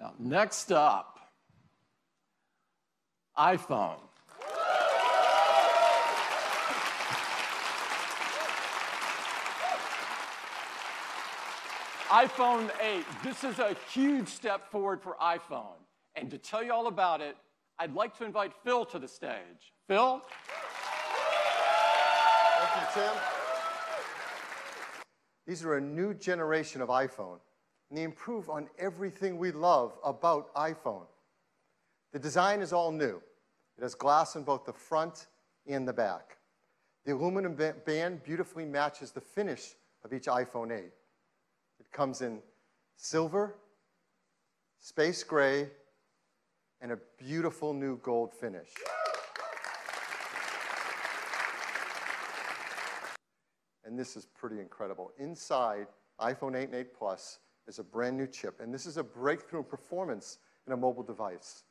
Now, next up, iPhone. Iphone-8. This is a huge step forward for iPhone. And to tell you all about it, I'd like to invite Phil to the stage. Phil? Thank you, Tim. These are a new generation of iPhone, and they improve on everything we love about iPhone. The design is all new. It has glass in both the front and the back. The aluminum band beautifully matches the finish of each iPhone 8. It comes in silver, space gray, and a beautiful new gold finish. And this is pretty incredible. Inside iPhone 8 and 8 Plus is a brand new chip, and this is a breakthrough in performance in a mobile device.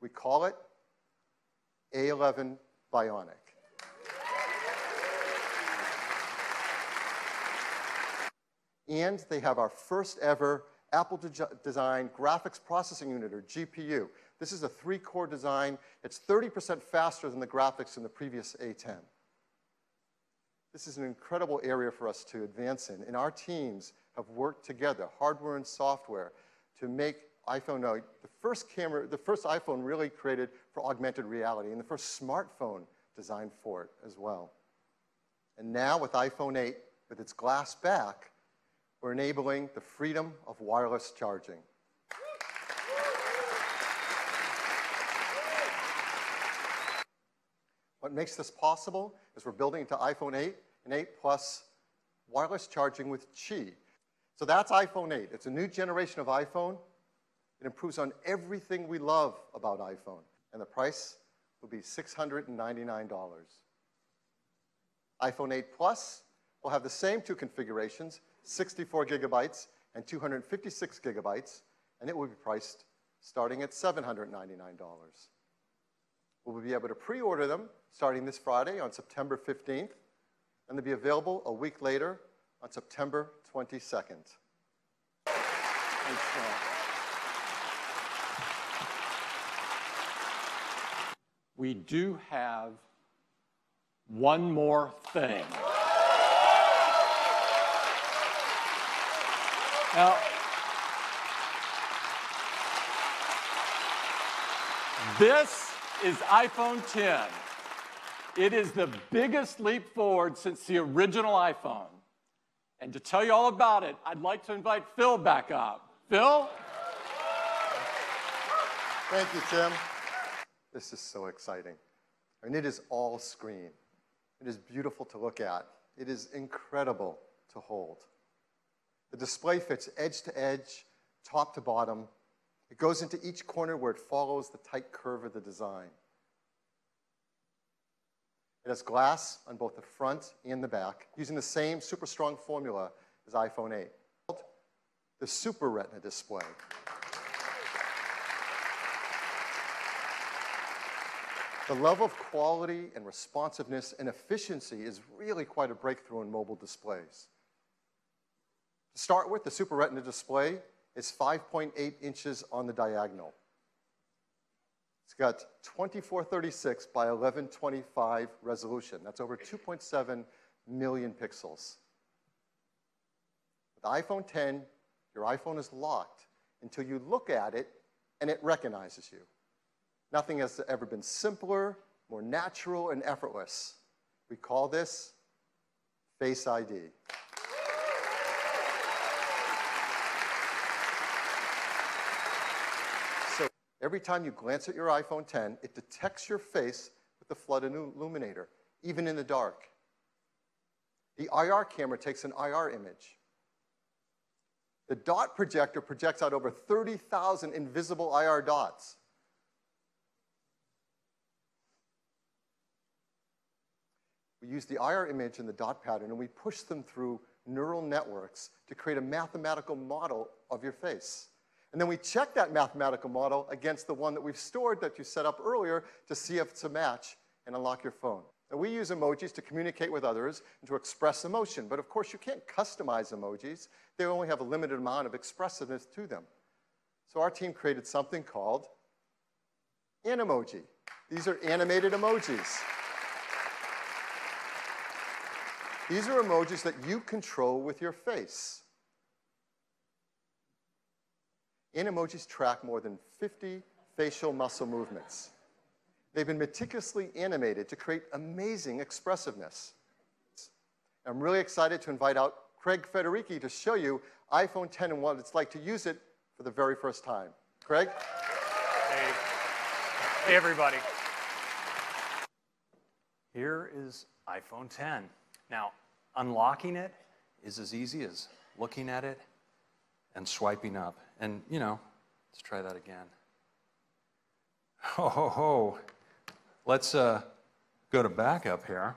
We call it A11 Bionic. And they have our first ever Apple-designed graphics processing unit, or GPU. This is a 3-core design. It's 30% faster than the graphics in the previous A10. This is an incredible area for us to advance in, and our teams have worked together, hardware and software, to make iPhone 8 the first iPhone really created for augmented reality, and the first smartphone designed for it as well. And now with iPhone 8, with its glass back, we're enabling the freedom of wireless charging. What makes this possible is we're building into iPhone 8 and 8 Plus wireless charging with Qi. So that's iPhone 8. It's a new generation of iPhone. It improves on everything we love about iPhone. And the price will be $699. iPhone 8 Plus will have the same two configurations, 64 gigabytes and 256 gigabytes, and it will be priced starting at $799. We'll be able to pre-order them starting this Friday on September 15th, and they'll be available a week later on September 22nd. We do have one more thing. Now, this is iPhone 10. It is the biggest leap forward since the original iPhone. And to tell you all about it, I'd like to invite Phil back up. Phil? Thank you, Tim. This is so exciting. And it is all screen. It is beautiful to look at. It is incredible to hold. The display fits edge to edge, top to bottom. It goes into each corner where it follows the tight curve of the design. It has glass on both the front and the back, using the same super strong formula as iPhone 8. The Super Retina display. The level of quality and responsiveness and efficiency is really quite a breakthrough in mobile displays. To start with, the Super Retina display is 5.8 inches on the diagonal. It's got 2436 by 1125 resolution. That's over 2.7 million pixels. With iPhone 10, your iPhone is locked until you look at it and it recognizes you. Nothing has ever been simpler, more natural, and effortless. We call this Face ID. So every time you glance at your iPhone 10, it detects your face with the flood illuminator, even in the dark. The IR camera takes an IR image. The dot projector projects out over 30,000 invisible IR dots. We use the IR image and the dot pattern, and we push them through neural networks to create a mathematical model of your face. And then we check that mathematical model against the one that we've stored that you set up earlier to see if it's a match and unlock your phone. Now, we use emojis to communicate with others and to express emotion, but of course you can't customize emojis. They only have a limited amount of expressiveness to them. So our team created something called an emoji. These are animated emojis. These are emojis that you control with your face. Emojis track more than 50 facial muscle movements. They've been meticulously animated to create amazing expressiveness. I'm really excited to invite out Craig Federici to show you iPhone X and what it's like to use it for the very first time. Craig? Hey. Hey, everybody. Here is iPhone X. Now, unlocking it is as easy as looking at it and swiping up. And, you know, let's try that again. Ho, ho, ho. Let's go to backup here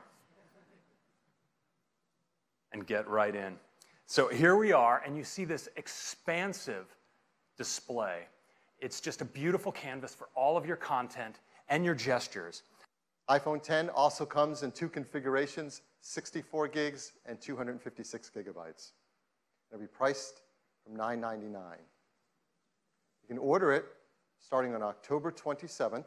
and get right in. So here we are, and you see this expansive display. It's just a beautiful canvas for all of your content and your gestures. iPhone X also comes in two configurations, 64 gigs and 256 gigabytes. It'll be priced from $9.99. You can order it starting on October 27th.